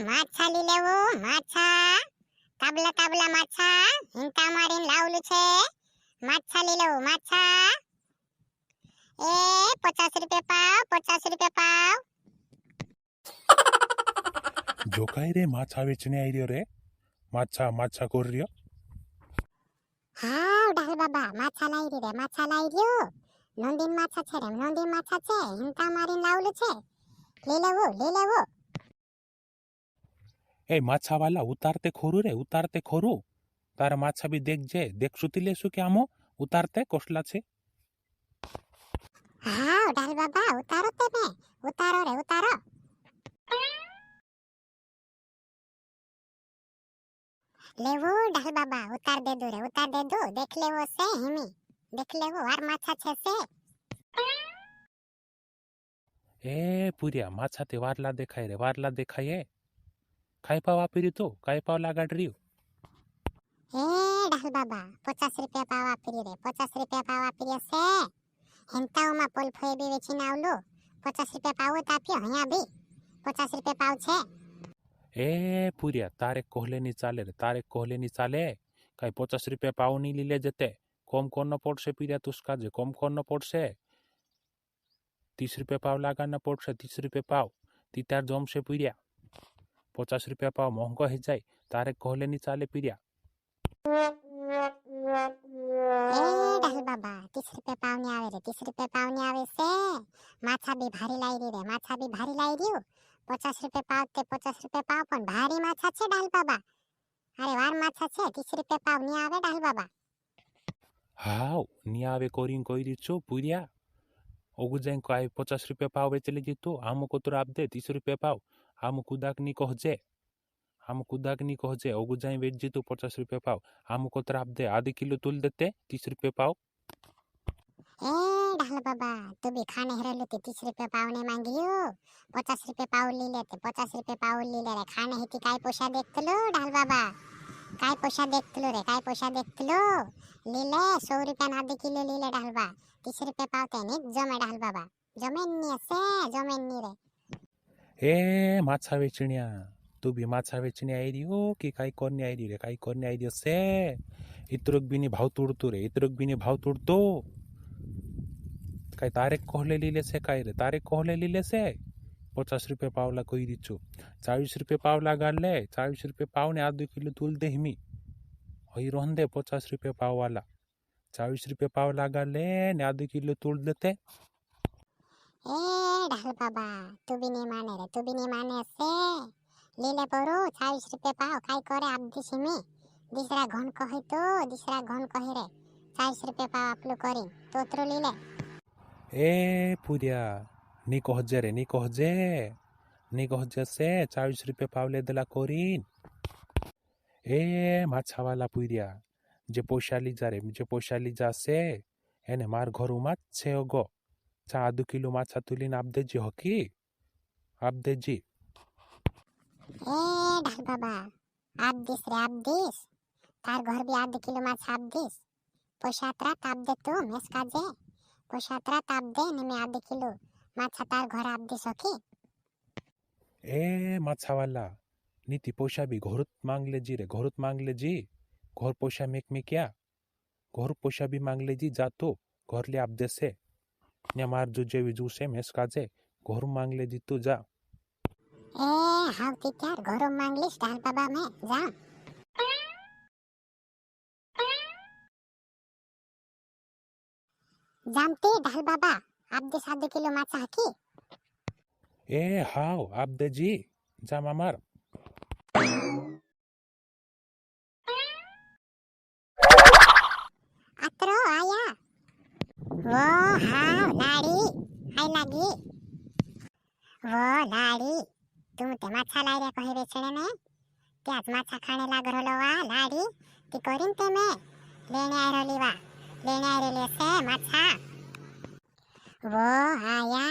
માછા લી લેવું માછા તાબલા તાબલા માછા હિંકા મારીને લાવલું છે માછા લી લેવું માછા 50 રૂપિયા પાવ 50 રૂપિયા પાવ જો કાંઈ રે માછા વેચને આવી રહ્યો રે માછા માછા કોર રહ્યો હા ડાલ બાબા માછા લાવી રે માછા લાવી રહ્યો નંદીન માછા છે રે નંદીન માછા છે હિંકા મારીને લાવલું છે લઈ લેવો એ માછા વાલા ઉતારતે ખોરું તારા માછા બી દેખજે દેખશું લેશું કે આમો ઉતારતે કોસલા છે હા ડાલ બાબા ઉતારો તમે ઉતારો લેવો ડાલ બાબા ઉતાર દે દો દેખ લેવો છે હિમી દેખ લેવો વાર માછા છે એ પૂર્યા માછા તે વારલા દેખાય ખાઈ પાવ આપી રહ્યું તો કાઈ પાવ લાગાડ રહ્યું ડાલ બાબા 50 રૂપિયા પાવ આપી રે 50 રૂપિયા પાવ આપી છે હેંતાઓમાં પોલ ફોય બી વેચીને આવલો 50 રૂપિયા પાવ જ આપ્યો અહીંયા બી 50 રૂપિયા પાવ છે એ પૂર્યા તારે કોહલે ની ચાલે કાઈ 50 રૂપિયા પાવ ની લીલે જતે કોમ કોણ ન પડશે પીર્યા તુસ્કા જે કોમ કોણ ન પડશે 30 રૂપિયા પાવ લાગા ન પડશે 30 રૂપિયા પાવ તીતાર જમશે પીર્યા 50 રૂપિયા પાવ મોંઘો હઈ જાય તારે કોહલે ની ચાલે પીર્યા ડાલ બાબા 30 રૂપિયા પાવ ની આવે રે 30 રૂપિયા પાવ ની આવે છે માછા બી ભારી લાવી રે 50 રૂપિયા પાવ તે 50 રૂપિયા પાવ પણ ભારી માછા છે ડાલ બાબા અરે વાર માછા છે 30 રૂપિયા પાવ ની આવે ડાલ બાબા હાવ ની આવે કોરી છો પૂર્યા ઓગુ જાય કાઈ 50 રૂપિયા પાવ વેચલી જીતો આમ કોતર આપ દે 30 રૂપિયા પાવ આમ કુદાક ની કહજે ઓગુ જાય વેચ જીતો 50 રૂપિયા પાવ આમ કોતર આપ દે आधी किलो तुल देते 30 रुपये पाव ડાલ બાબા તું બી ખાને હેરેલું 30 રૂપિયા પાવ ને માંગ્યો 50 રૂપિયા પાવ લી લેતે 50 રૂપિયા પાવ લી લે રે ખાને હિતી કાઈ પોશા દેખતલો ડાલ બાબા કાઈ પોશા દેખતલો લી લે 100 રૂપિયા ના आधी किलो લી લે ડાલ બા 30 રૂપિયા પાવ તે ને જમે ડાલ બાબા જમેન ની રે એ માછા વેચણિયા તું બી માછા વેચણી આવી રહ્યો કે કાઈ કોરની આવી રે કાઈ કોરની આવી રહ્યો છે इतरोक भी नहीं भाव तोड़तो काई तारे कोहले लीले से काई रे तारे कोहले लीले से 50 रुपये पावला कोई रिचो 40 रुपये पावला गाड़ ले 40 रुपये पाव ने आधो किलो तुल दे हिमी वही रोहन दे 50 रुपये पाव वाला 40 रुपये पावला गाड़ ले ने आधो किलो तुल देते ડાલ બાબા તું બી નહીં માને છે લીલે પરો 40 રૂપિયા પાવ કાઈ કરે આપ દીશ મે દીસરા ઘણ કહે રે 40 રૂપિયા પાવ આપલું કરી તોતરો લીલે ए पूर्या नी कहजे से 40 रुपये पाव ले दला कोरीन ए माछा वाला पूर्या जे पोशा लीजा से एने मार घर में छे गो चा आधो किलो माछा तुलीन आप देजी हकी आप देजी ડાલ બાબा आप दिस तार घर भी आधो किलो माछा आप दिस पोशात्रा ताप दे तो मेस काजे पोशात्रा ताप दे ने मैं आधो किलो माछा तार घर आप दिस हकी ए माछा वाला नीति पोशा भी घोरुत मांग ले जी घोर पोशा में क्या घोर पोशा भी मांग ले जी जातो घर ले आप दे से ने मार जो जेवी जू से मेस काजे घोर मांग ले जी तू जा हाउ ती त्यार घोरो मांग लिस ડાલ બાબા में जा जानते ढाल बाबा आप दे 7 किलो माछा हकी ए हाउ आप दे जी जा मामार अत्रो आया वो हाउ लाड़ी आई लगी वो लाड़ी तुम ते माछा लाई रे कहे बेचणे ने त्याज माछा खाने लाग रहलो वा लाड़ी ती करीन ते में लेने आ रहली वा लेने आ रहले से माछा वो आया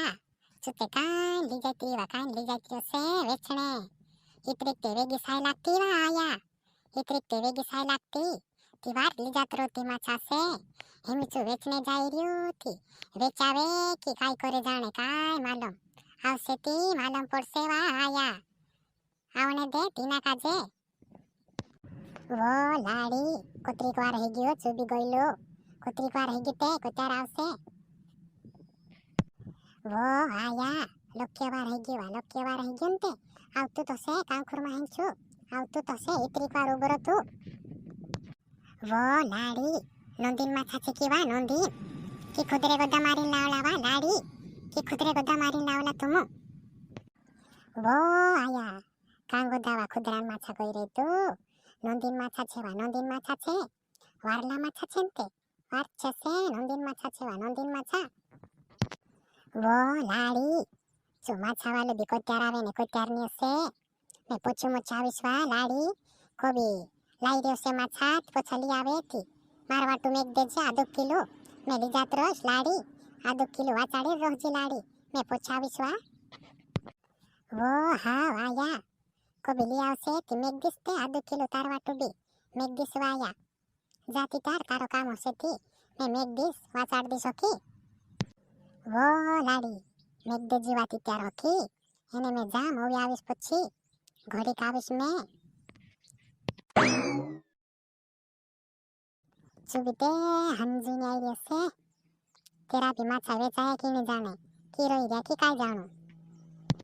चुते कान ली जाती से वेचणे इतरी तेवेगी साई लागती वा आया इतरी तेवेगी साई लागती ती वार ली जात रोती माछा से हेमी चु वेचने जाई रियो थी वेचावे की काई करे जाने काय मालूम આવશે તી માલમ પડશે વા આયા આવને દે તીના કાજે વો લાડી કોતરીક વાર રહી ગયો ચૂબી ગયેલો કોતરીક વાર રહી ગઈ તે કોતાર આવશે વો આયા લોક્ય વાર રહી ગયો લોક્ય વાર રહી ગયો ને તે આવતું તો છે કાંખુરમાં હેંચું આવતું તો છે ઇતરીક વાર ઉભરો તું વો લાડી નોંધીન માથા છીકીવા નોંધીન કે ખુદરે ગોદા મારીને લાવલાવા લાડી કે ખુદરે ગોદા મારીને લાવલા તુમુ વો આયા કાં ગોદાવા ખુદરાન માથા કોઈ રે તું નોંધીન માથા છેવા નોંધીન માથા છે વારલા માથા છે ને તે વાર છે સે નોંધીન માથા છેવા નોંધીન માથા વો લાડી જો માથા વાલે બી કોત્યાર આવે ને કોત્યાર ની હશે મેં પૂછું મુચાવીશ વા લાડી કોબી લાઈ રહ્યો છે માથા પોછા લઈ આવે તી મારવા તું મેક દેજે આધો કિલો મેં લીજાત રોશ લાડી આધો કિલો વાચાડી રોહજી લાડી મેં પૂછાવીશ વા વો હા વાયા કોબી લઈ આવશે તી મેક દીસ તે આધો કિલો તારવા તું બી મેક દીસ વાયા જાતી તાર તારો કામ હશે તી મેં મેક દીસ વાચાડ દીશો કી વો લાડી મેક દેજી વાતી ત્યાર હોકી એને મેં જામ હોવી આવીશ પછી ઘડીક આવીશ મેં ચુબીતે હંજીને આવી રહેશે તેરા બી માથા વેચાય કે નહીં જાણે કી રોઈ રહ્યા કે કાંઈ જાણું